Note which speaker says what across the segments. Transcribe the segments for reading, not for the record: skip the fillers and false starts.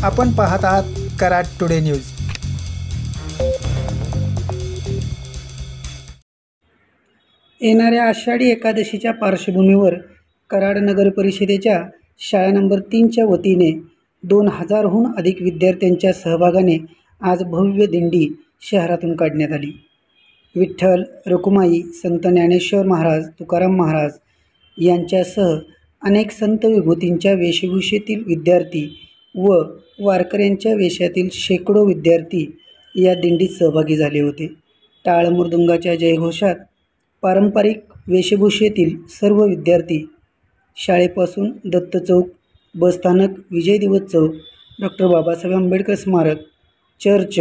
Speaker 1: आपण पाहत आहात कराड टुडे न्यूज।
Speaker 2: येणाऱ्या आषाढी एकादशीच्या पार्श्वभूमीवर कराड नगर परिषदेच्या शाळा नंबर 3च्या वतीने 2000हून अधिक विद्यार्थ्यांच्या सहभागाने आज भव्य दिंडी शहरातून काढण्यात आली। विठ्ठल, रखुमाई, संत ज्ञानेश्वर महाराज, तुकाराम महाराज यांच्यासह अनेक संत विभूतींच्या वेशभूषेतील विद्यार्थी व वारकऱ्यांच्या वेशातील शेकडो विद्यार्थी या दिंडीत सहभागी झाले होते। टाळ मृदुंगाच्या जयघोषात पारंपरिक वेशभूषेतील सर्व विद्यार्थी शाळेपासून दत्त चौक, बसस्थानक, विजय दिवस चौक, डॉक्टर बाबासाहेब आंबेडकर स्मारक, चर्च,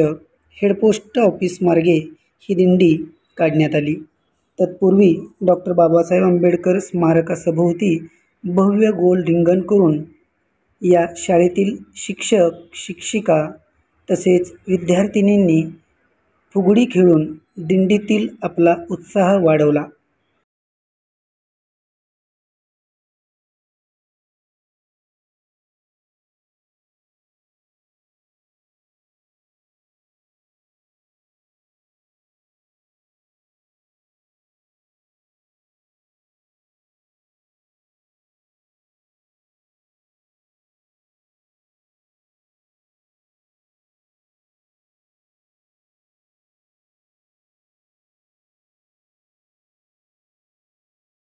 Speaker 2: हेड पोस्ट ऑफिस मार्गे ही दिंडी काढण्यात आली। तत्पूर्वी डॉक्टर बाबासाहेब आंबेडकर स्मारकासभोवती भव्य गोल रिंगण करून या शाळेतील शिक्षक, शिक्षिका तसेच विद्यार्थिनींनी फुगडी खेळून दिंडीतील आपला उत्साह वाढवला।